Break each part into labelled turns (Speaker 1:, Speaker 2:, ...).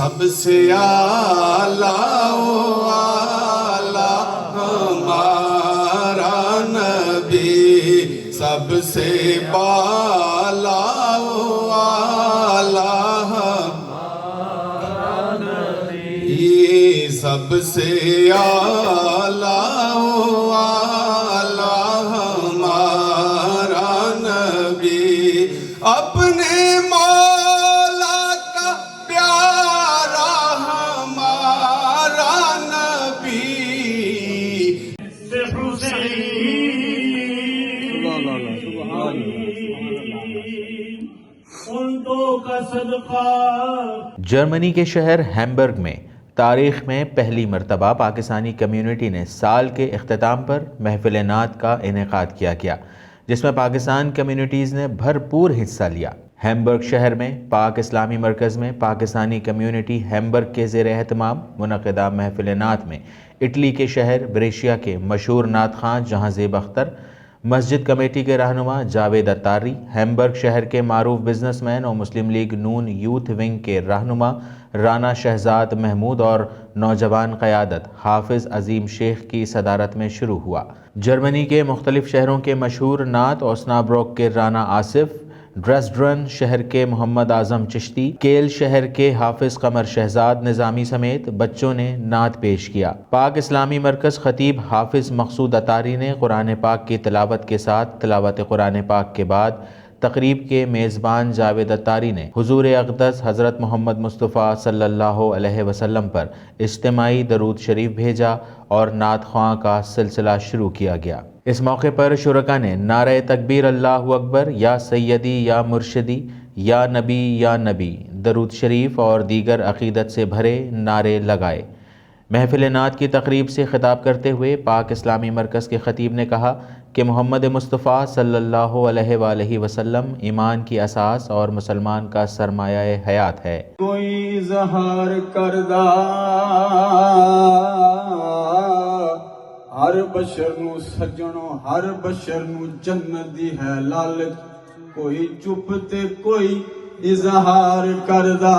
Speaker 1: سب سے اعلیٰ و اعلیٰ ہمارا نبی، سب سے بالا و اعلیٰ ہمارا نبی، سب سے اعلیٰ و اعلیٰ ہمارا نبی، اپنے مولا کا پیارا ہمارا نبی،
Speaker 2: جرمنی کے شہر ہیمبرگ میں تاریخ میں پہلی مرتبہ پاکستانی کمیونٹی نے سال کے اختتام پر محفل نعت کا انعقاد کیا گیا، جس میں پاکستان کمیونٹیز نے بھرپور حصہ لیا۔ ہیمبرگ شہر میں پاک اسلامی مرکز میں پاکستانی کمیونٹی ہیمبرگ کے زیر اہتمام منعقدہ محفل نعت میں اٹلی کے شہر بریشیا کے مشہور نعت خواں جہاں زیب اختر، مسجد کمیٹی کے رہنما جاوید اتاری، ہیمبرگ شہر کے معروف بزنس مین اور مسلم لیگ نون یوتھ ونگ کے رہنما رانا شہزاد محمود اور نوجوان قیادت حافظ عظیم شیخ کی صدارت میں شروع ہوا۔ جرمنی کے مختلف شہروں کے مشہور نعت اوسنابروک کے رانا آصف، ڈریسڈن شہر کے محمد اعظم چشتی، کیل شہر کے حافظ قمر شہزاد نظامی سمیت بچوں نے نعت پیش کیا۔ پاک اسلامی مرکز خطیب حافظ مقصود اتاری نے قرآن پاک کی تلاوت کے ساتھ تلاوت قرآن پاک کے بعد تقریب کے میزبان جاوید اتاری نے حضور اقدس حضرت محمد مصطفیٰ صلی اللہ علیہ وسلم پر اجتماعی درود شریف بھیجا اور نعت خواں کا سلسلہ شروع کیا گیا۔ اس موقع پر شرکا نے نعرہ تکبیر اللہ اکبر، یا سیدی یا مرشدی، یا نبی درود شریف اور دیگر عقیدت سے بھرے نعرے لگائے۔ محفل نعت کی تقریب سے خطاب کرتے ہوئے پاک اسلامی مرکز کے خطیب نے کہا کہ محمد مصطفیٰ صلی اللہ علیہ وآلہ وسلم ایمان کی اساس اور مسلمان کا سرمایہ حیات ہے۔
Speaker 1: کوئی اظہار کردہ ہر بشر نو سجنوں، ہر بشر نو جنت دی ہے لالچ، کوئی چپ تے کوئی اظہار کردہ۔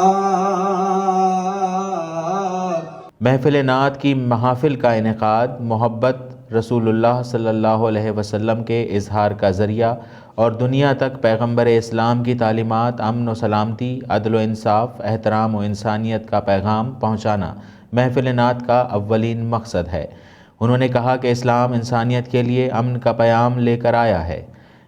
Speaker 2: محفل نعت کی محافل کا انعقاد محبت رسول اللہ صلی اللہ علیہ وسلم کے اظہار کا ذریعہ اور دنیا تک پیغمبر اسلام کی تعلیمات، امن و سلامتی، عدل و انصاف، احترام و انسانیت کا پیغام پہنچانا محفل نعت کا اولین مقصد ہے۔ انہوں نے کہا کہ اسلام انسانیت کے لیے امن کا پیام لے کر آیا ہے۔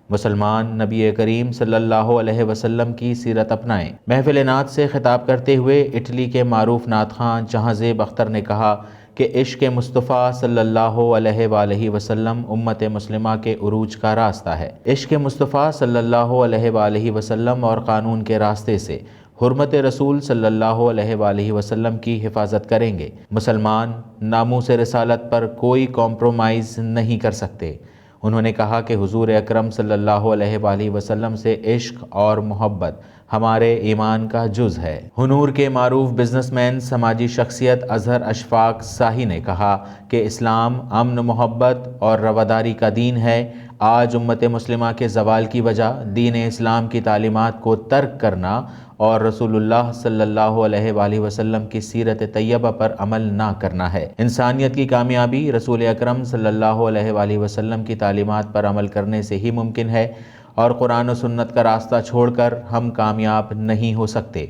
Speaker 2: مسلمان نبی کریم صلی اللہ علیہ وسلم کی سیرت اپنائیں۔ محفل نعت سے خطاب کرتے ہوئے اٹلی کے معروف نعت خواں جہاں زیب اختر نے کہا کہ عشق مصطفیٰ صلی اللہ علیہ وآلہ وسلم امت مسلمہ کے عروج کا راستہ ہے۔ عشق مصطفیٰ صلی اللہ علیہ وآلہ وسلم اور قانون کے راستے سے حرمت رسول صلی اللہ علیہ وآلہ وسلم کی حفاظت کریں گے۔ مسلمان ناموس رسالت پر کوئی کمپرومائز نہیں کر سکتے۔ انہوں نے کہا کہ حضور اکرم صلی اللہ علیہ وآلہ وسلم سے عشق اور محبت ہمارے ایمان کا جز ہے۔ ہنور کے معروف بزنس مین سماجی شخصیت اظہر اشفاق ساہی نے کہا کہ اسلام امن، محبت اور رواداری کا دین ہے۔ آج امت مسلمہ کے زوال کی وجہ دین اسلام کی تعلیمات کو ترک کرنا اور رسول اللہ صلی اللہ علیہ وآلہ وسلم کی سیرت طیبہ پر عمل نہ کرنا ہے۔ انسانیت کی کامیابی رسول اکرم صلی اللہ علیہ وآلہ وسلم کی تعلیمات پر عمل کرنے سے ہی ممکن ہے، اور قرآن و سنت کا راستہ چھوڑ کر ہم کامیاب نہیں ہو سکتے۔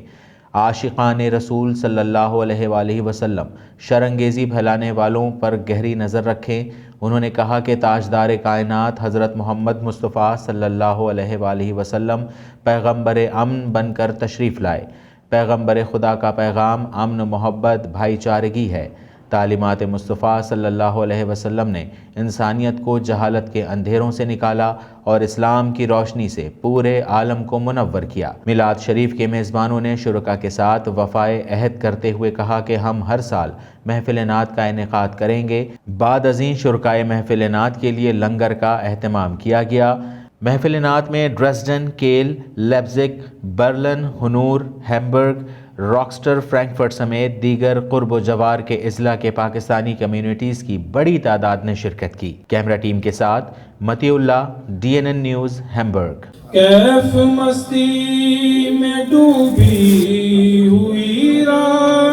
Speaker 2: عاشقان رسول صلی اللہ علیہ وآلہ وسلم شرانگیزی پھیلانے والوں پر گہری نظر رکھیں۔ انہوں نے کہا کہ تاجدار کائنات حضرت محمد مصطفیٰ صلی اللہ علیہ وآلہ وسلم پیغمبر امن بن کر تشریف لائے۔ پیغمبر خدا کا پیغام امن، محبت، بھائی چارگی ہے۔ تعلیمات مصطفیٰ صلی اللہ علیہ وسلم نے انسانیت کو جہالت کے اندھیروں سے نکالا اور اسلام کی روشنی سے پورے عالم کو منور کیا۔ میلاد شریف کے میزبانوں نے شرکا کے ساتھ وفائے عہد کرتے ہوئے کہا کہ ہم ہر سال محفل نعت کا انعقاد کریں گے۔ بعد ازیں شرکائے محفل نعت کے لیے لنگر کا اہتمام کیا گیا۔ محفل نعت میں ڈریسڈن، کیل، لیپزگ، برلن، ہنور، ہیمبرگ، راکسٹر، فرینکفرٹ سمیت دیگر قرب و جوار کے اضلاع کے پاکستانی کمیونٹیز کی بڑی تعداد نے شرکت کی۔ کیمرہ ٹیم کے ساتھ متی اللہ، DNN نیوز، ہیمبرگ۔
Speaker 1: کیف مستی میں ڈوبی ہوئی رات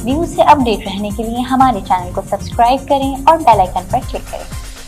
Speaker 3: نیوز سے اپڈیٹ رہنے کے لیے ہمارے چینل کو سبسکرائب کریں اور بیل آئیکن پر کلک کریں۔